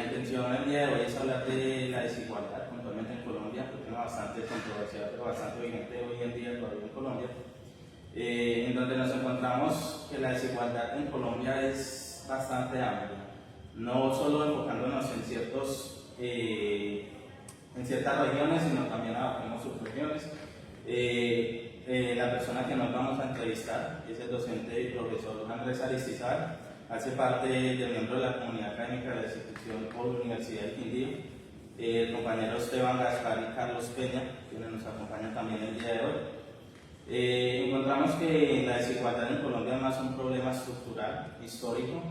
intención del día de hoy es hablar de la desigualdad puntualmente en Colombia, un tema bastante controversial, pero bastante vigente hoy en día todavía en Colombia, en donde nos encontramos que la desigualdad en Colombia es bastante amplia, no solo enfocándonos en ciertas regiones, sino también abarcamos subregiones. La persona que nos vamos a entrevistar es el docente y profesor Andrés Aristizabal, hace parte del miembro de la comunidad académica de la institución por la Universidad del Quindío, el compañero Esteban Gaspar y Carlos Peña, quienes nos acompañan también el día de hoy. Encontramos que la desigualdad en Colombia es más un problema estructural, histórico,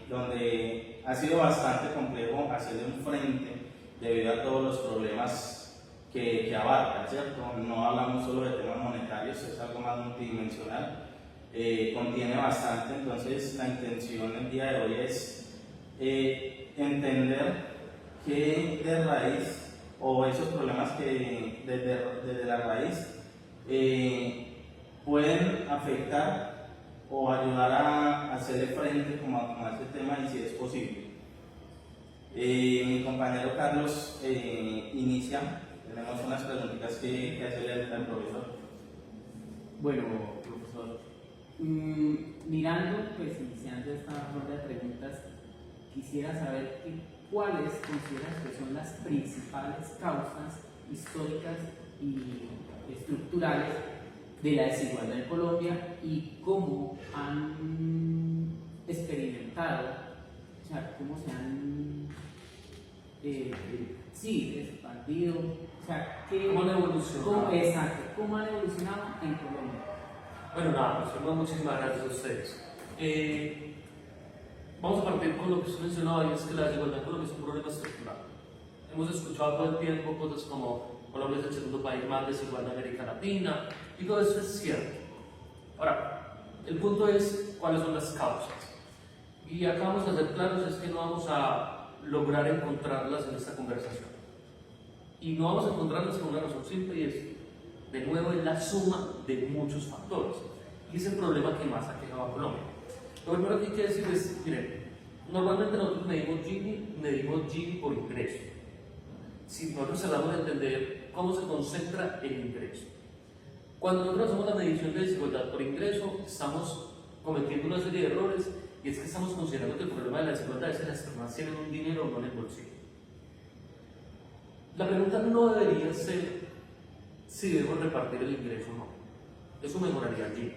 donde ha sido bastante complejo hacerle un frente debido a todos los problemas que abarca, ¿cierto? No hablamos solo de temas monetarios, es algo más multidimensional, contiene bastante. Entonces la intención el día de hoy es entender que de raíz, o esos problemas que desde la raíz pueden afectar o ayudar a hacerle frente como a este tema, y si es posible. Mi compañero Carlos inicia. Tenemos unas preguntitas que hacerle al profesor. Bueno, profesor, mirando, pues iniciando esta ronda de preguntas, quisiera saber cuáles consideras que son las principales causas históricas y estructurales de la desigualdad en Colombia y cómo han experimentado, o sea, cómo se han expandido, o sea, ¿cómo han evolucionado? Exacto, cómo han evolucionado en Colombia. Bueno, nada, pues muchísimas gracias a ustedes. Vamos a partir con lo que usted mencionaba, y es que la desigualdad en Colombia es un problema estructural. Hemos escuchado todo el tiempo cosas como Colombia es el segundo país más desigual de América Latina, y todo eso es cierto. Ahora, el punto es cuáles son las causas. Y acá vamos a ser claros, es que no vamos a lograr encontrarlas en esta conversación. Y no vamos a encontrarlas por una razón simple, y es, de nuevo, es la suma de muchos factores. Y es el problema que más ha quejado a Colombia. Lo primero que hay que decir es, miren, normalmente nosotros medimos Gini por ingreso. Si nosotros tratamos de entender cómo se concentra el ingreso. Cuando nosotros hacemos la medición de desigualdad por ingreso, estamos cometiendo una serie de errores, y es que estamos considerando que el problema de la desigualdad es que las personas tienen un dinero o no en el bolsillo. La pregunta no debería ser si debemos repartir el ingreso o no. Eso mejoraría el Gini.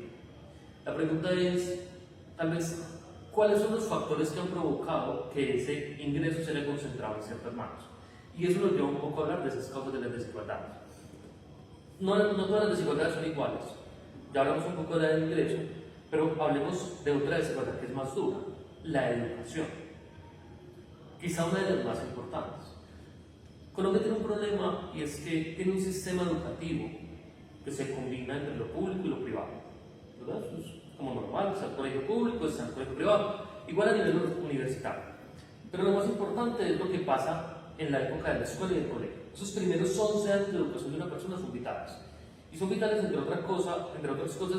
La pregunta es, tal vez, ¿cuáles son los factores que han provocado que ese ingreso se haya concentrado en ciertas manos? Y eso nos lleva un poco a hablar de esas causas de las desigualdades. No todas las desigualdades son iguales. Ya hablamos un poco de la del ingreso, pero hablemos de otra desigualdad que es más dura, la educación. Quizá una de las más importantes. Colombia tiene un problema, y es que tiene un sistema educativo que se combina entre lo público y lo privado. ¿Verdad? Eso es como normal, está el colegio público, está el colegio privado, igual a nivel universitario. Pero lo más importante es lo que pasa en la época de la escuela y del colegio. Esos primeros 11 años de educación de una persona son vitales. Y son vitales, entre otras cosas,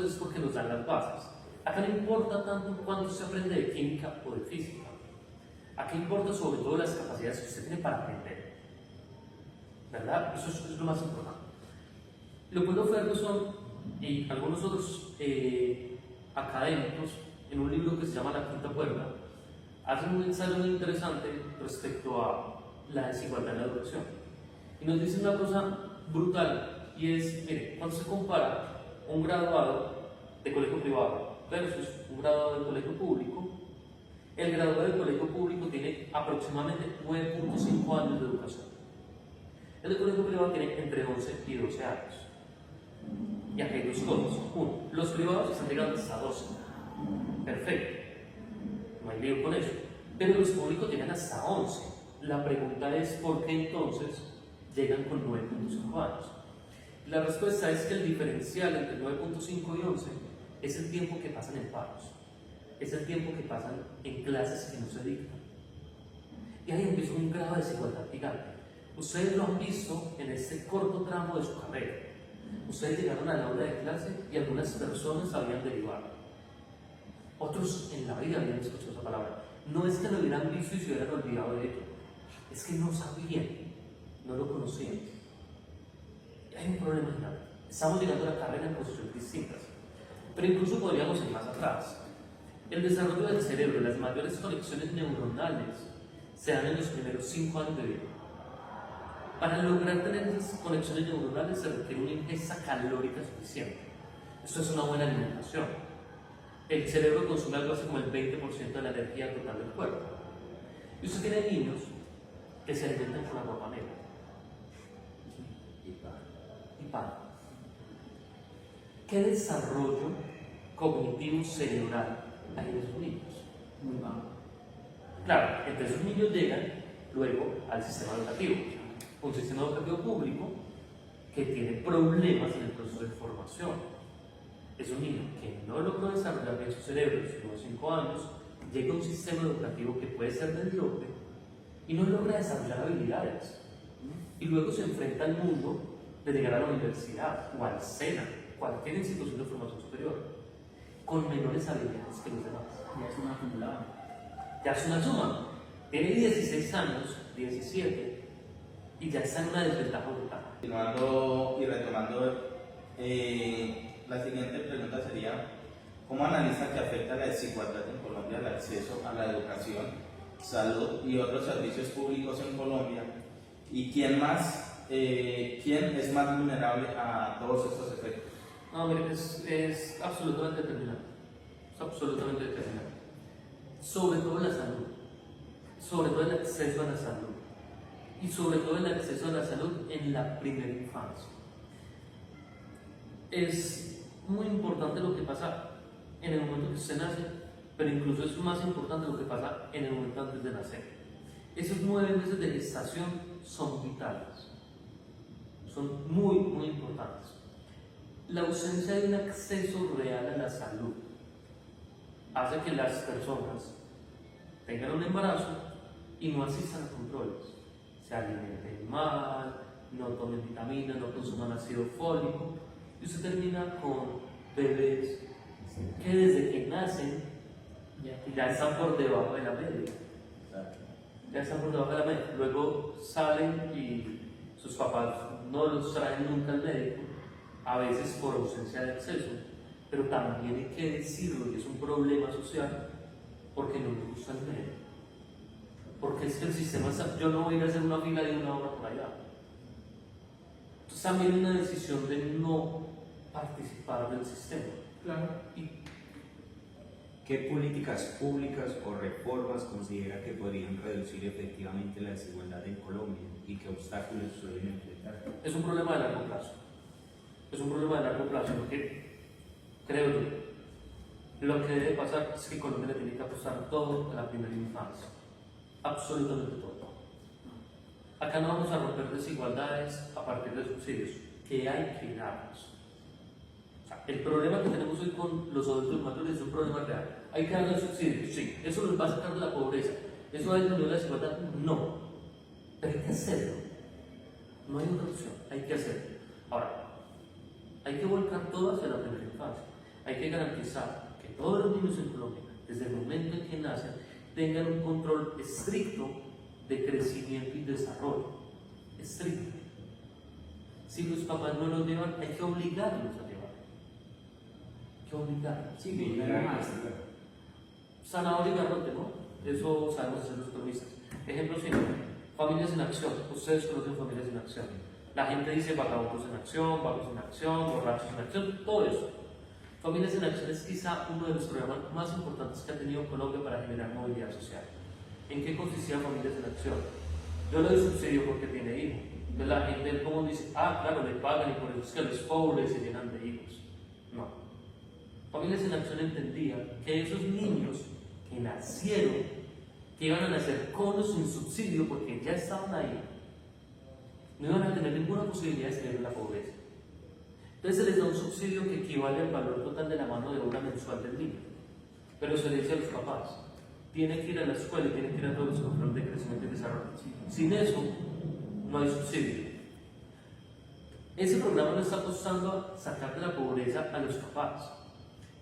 es porque nos dan las bases. Acá no importa tanto cuánto se aprende de química o de física. Acá importa sobre todo las capacidades que usted tiene para aprender. ¿Verdad? Eso es lo más importante. Leopoldo Ferguson y algunos otros académicos, en un libro que se llama La Quinta Puerta, hacen un ensayo muy interesante respecto a la desigualdad en la educación. Y nos dicen una cosa brutal, y es, mire, cuando se compara un graduado de colegio privado versus un graduado de colegio público, el graduado del colegio público tiene aproximadamente 9.5 años de educación. El del colegio privado tiene entre 11 y 12 años. Y aquí hay dos cosas. Uno, los privados están llegando hasta 12. Perfecto. No hay lío con eso. Pero los públicos llegan hasta 11. La pregunta es, ¿por qué entonces llegan con 9.5 años? La respuesta es que el diferencial entre 9.5 y 11 es el tiempo que pasan en paros. Es el tiempo que pasan en clases que no se dictan. Y ahí empieza un grado de desigualdad gigante. Ustedes lo han visto en este corto tramo de su carrera. Ustedes llegaron a la aula de clase y algunas personas habían derivado. Otros en la vida habían escuchado esa palabra. no es que lo hubieran visto y se hubieran olvidado de ello, es que no sabían, no lo conocían. Hay un problema grave. Estamos llegando a la carrera en posiciones distintas, pero incluso podríamos ir más atrás. El desarrollo del cerebro, las mayores conexiones neuronales, se dan en los primeros 5 años de vida. Para lograr tener esas conexiones neuronales se requiere una ingesta calórica suficiente. Esto es una buena alimentación. El cerebro consume algo así como el 20% de la energía total del cuerpo. Y usted tiene niños que se alimentan con agua panela y pan. ¿Qué desarrollo cognitivo cerebral hay en esos niños? Muy bajo. Claro, entre esos niños llegan luego al sistema educativo, un sistema educativo público que tiene problemas en el proceso de formación. Es un niño que no logró desarrollar bien su cerebro en sus primeros 5 años, llega a un sistema educativo que puede ser mediocre y no logra desarrollar habilidades. Y luego se enfrenta al mundo de llegar a la universidad o al SENA, cualquier institución de formación superior, con menores habilidades que los demás. Ya es una acumulada. Ya es una suma. Tiene 16 años, 17, y ya está en una desventaja brutal. Continuando y retomando, la siguiente pregunta sería: ¿cómo analiza que afecta la desigualdad en Colombia el acceso a la educación, salud y otros servicios públicos en Colombia? ¿Y quién es más vulnerable a todos estos efectos? No, mire, es absolutamente determinante. Es absolutamente determinante. Sobre todo la salud. Sobre todo el acceso a la salud. Y sobre todo el acceso a la salud en la primera infancia. Es muy importante lo que pasa en el momento que usted nace, pero incluso es más importante lo que pasa en el momento antes de nacer. Esos 9 meses de gestación son vitales. Son muy, muy importantes. La ausencia de un acceso real a la salud hace que las personas tengan un embarazo y no asistan a controles. Se alimenten mal, no tomen vitaminas, no consuman ácido fólico, y usted termina con bebés que desde que nacen ya están por debajo de la media. Ya están por debajo de la media. Luego salen y sus papás no los traen nunca al médico, a veces por ausencia de acceso, pero también hay que decirlo, y es un problema social, porque no les gusta el médico. Porque es que el sistema está, yo no voy a ir a hacer una fila de 1 hora por allá. Entonces también hay una decisión de no participar del sistema. Claro. Y ¿Qué políticas públicas o reformas considera que podrían reducir efectivamente la desigualdad en Colombia y qué obstáculos suelen enfrentar? es un problema de largo plazo. Es un problema de largo plazo porque, creo yo, lo que debe pasar es que Colombia le tiene que apostar todo a la primera infancia. Absolutamente todo. Acá no vamos a romper desigualdades a partir de subsidios, que hay que darlos. O sea, el problema que tenemos hoy con los adultos mayores es un problema real. Hay que darles subsidios, sí. ¿Eso los va a sacar de la pobreza? ¿Eso va a disminuir la desigualdad? No. Pero hay que hacerlo. No hay otra opción, hay que hacerlo. Ahora, hay que volcar todo hacia la primera infancia. Hay que garantizar que todos los niños en Colombia, desde el momento en que nacen, tengan un control estricto de crecimiento y desarrollo. Estricto. Si los papás no los llevan, hay que obligarlos a llevar. Hay que obligarlos. Sí, primero maestro. Zanahoria y garrote, ¿no? Eso sabemos hacer los cronistas. Ejemplo simple: Familias en Acción. Ustedes conocen Familias en Acción. La gente dice vagabundos en acción, vagos en acción, borrachos en acción, todo eso. Familias en Acción es quizá uno de los programas más importantes que ha tenido Colombia para generar movilidad social. ¿En qué consistía Familias en Acción? Yo le doy subsidio porque tiene hijos. Entonces la gente del común dice, ah, claro, le pagan y por eso es que los pobres se llenan de hijos. No. Familias en Acción entendía que esos niños que nacieron, que iban a nacer con o sin subsidio porque ya estaban ahí, no iban a tener ninguna posibilidad de salir de la pobreza. Entonces se les da un subsidio que equivale al valor total de la mano de obra mensual del niño. Pero se le dice a los papás, tiene que ir a la escuela y tiene que ir a todos los controles de crecimiento y desarrollo. Sin eso, no hay subsidio. Ese programa no está apostando a sacar de la pobreza a los papás,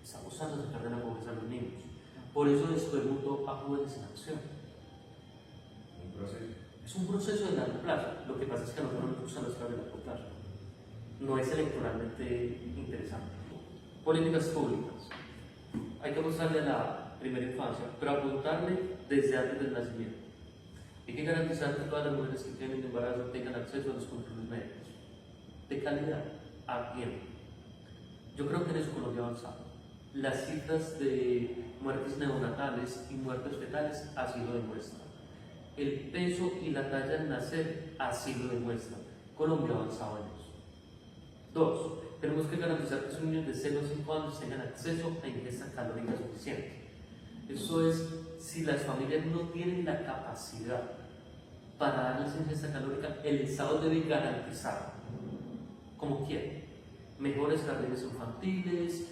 está apostando a sacar de la pobreza a los niños. Por eso despertó a Jóvenes en Acción. Un proceso. Es un proceso de largo plazo. Lo que pasa es que a nosotros nos gustan las cosas de largo plazo. No es electoralmente interesante. Políticas públicas. Hay que apostarle a la primera infancia, pero apuntarle desde antes del nacimiento. Hay que garantizar que todas las mujeres que tienen embarazo tengan acceso a los controles médicos. De calidad, a tiempo. Yo creo que en eso Colombia ha avanzado. Las cifras de muertes neonatales y muertes fetales así lo demuestran. El peso y la talla al nacer así lo demuestran. Colombia ha avanzado en eso. 2. Tenemos que garantizar que sus niños de 0 a 5 años tengan acceso a ingesta calórica suficiente. Eso es, si las familias no tienen la capacidad para darles ingesta calórica, el Estado debe garantizar, como quiere, mejores jardines infantiles,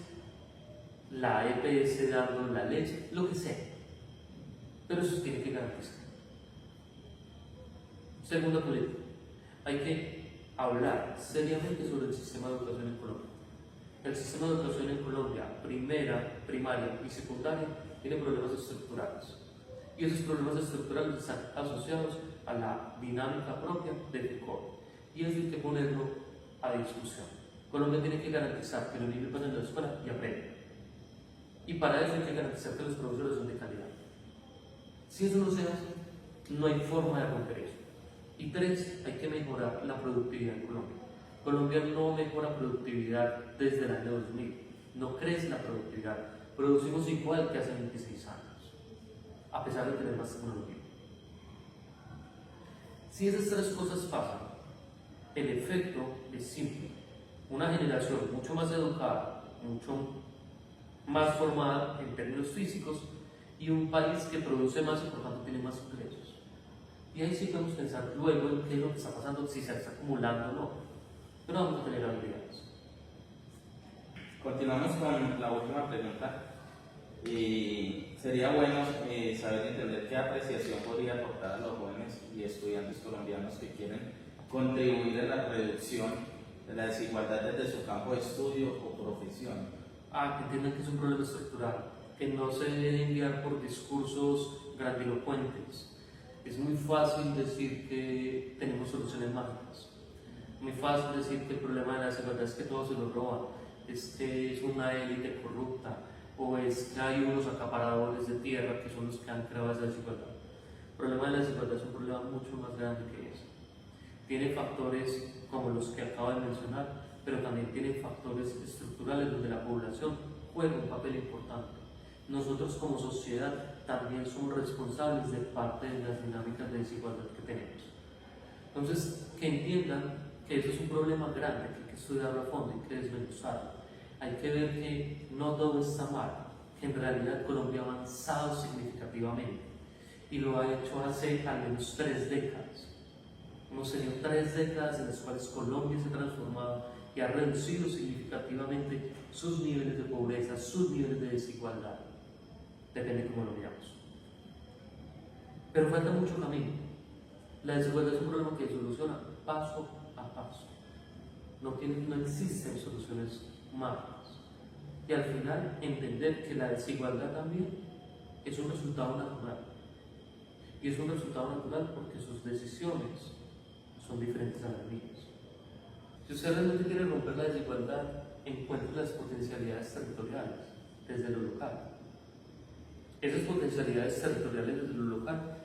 la EPS dando la leche, lo que sea. Pero eso se tiene que garantizar. Segunda política, hay que hablar seriamente sobre el sistema de educación en Colombia. El sistema de educación en Colombia, primaria y secundaria, tiene problemas estructurales. Y esos problemas estructurales están asociados a la dinámica propia de Foucault. Y eso hay que ponerlo a discusión. Colombia tiene que garantizar que los niños van a la escuela y aprenden. Y para eso hay que garantizar que los profesores son de calidad. Si eso no se hace, no hay forma de romper eso. Y 3, hay que mejorar la productividad en Colombia. Colombia no mejora productividad desde el año 2000, no crece la productividad. Producimos igual que hace 26 años, a pesar de tener más tecnología. Si esas 3 cosas pasan, el efecto es simple. Una generación mucho más educada, mucho más formada en términos físicos y un país que produce más y por tanto tiene más ingresos. Y ahí sí podemos pensar luego en qué es lo que está pasando, si se está acumulando o no. Pero vamos a tener habilidades. Continuamos con la última pregunta. Y sería bueno saber entender qué apreciación podría aportar a los jóvenes y estudiantes colombianos que quieren contribuir a la reducción de la desigualdad desde su campo de estudio o profesión. Que entiendan que es un problema estructural, que no se debe enviar por discursos grandilocuentes. Es muy fácil decir que tenemos soluciones mágicas. Muy fácil decir que el problema de la desigualdad es que todos se lo roban, es que es una élite corrupta, o es que hay unos acaparadores de tierra que son los que han creado esa desigualdad. El problema de la desigualdad es un problema mucho más grande que eso. Tiene factores como los que acabo de mencionar, pero también tiene factores estructurales donde la población juega un papel importante. Nosotros como sociedad también somos responsables de parte de las dinámicas de desigualdad que tenemos. Entonces, que entiendan que eso es un problema grande, que hay que estudiarlo a fondo, hay que desmenuzarlo. Hay que ver que no todo está mal, que en realidad Colombia ha avanzado significativamente y lo ha hecho hace al menos 3 décadas. Hemos tenido 3 décadas en las cuales Colombia se ha transformado y ha reducido significativamente sus niveles de pobreza, sus niveles de desigualdad. Depende de cómo lo veamos. Pero falta mucho camino. La desigualdad es un problema que se soluciona paso a paso. No existen soluciones mágicas. Y al final, entender que la desigualdad también es un resultado natural. Y es un resultado natural porque sus decisiones son diferentes a las mías. Si usted realmente quiere romper la desigualdad, encuentre las potencialidades territoriales desde lo local. Esas potencialidades territoriales desde lo local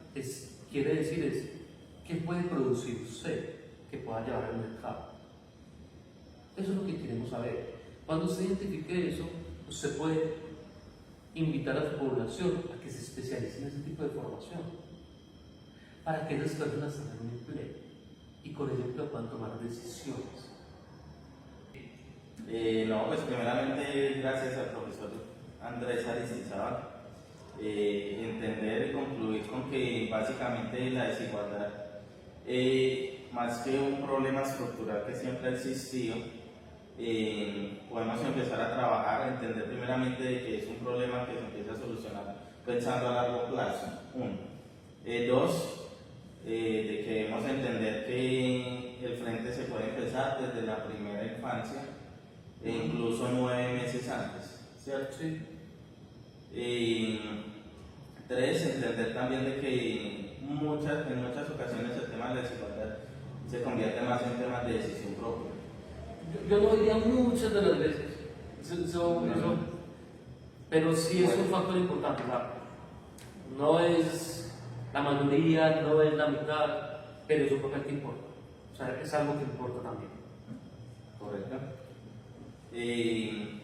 quiere decir qué puede producir usted que pueda llevar al mercado. Eso es lo que queremos saber. Cuando usted identifique eso, usted puede invitar a su población a que se especialice en ese tipo de formación para que esas personas tengan un empleo y con ese empleo puedan tomar decisiones. Pues primeramente gracias al profesor Andrés Aristizábal. Entender y concluir con que básicamente la desigualdad, más que un problema estructural que siempre ha existido, podemos empezar a trabajar, a entender primeramente de que es un problema que se empieza a solucionar pensando a largo plazo. 1. 2. De que debemos entender que el frente se puede empezar desde la primera infancia e incluso 9 meses antes, ¿cierto? Sí. Y tres, entender también de que en muchas ocasiones el tema de la desigualdad se convierte más en temas de decisión propia. Yo no diría muchas de las veces, pero sí es un factor importante, ¿verdad? No es la mayoría, no es la mitad, pero es un papel que importa. O sea, es algo que importa también. Correcto. Y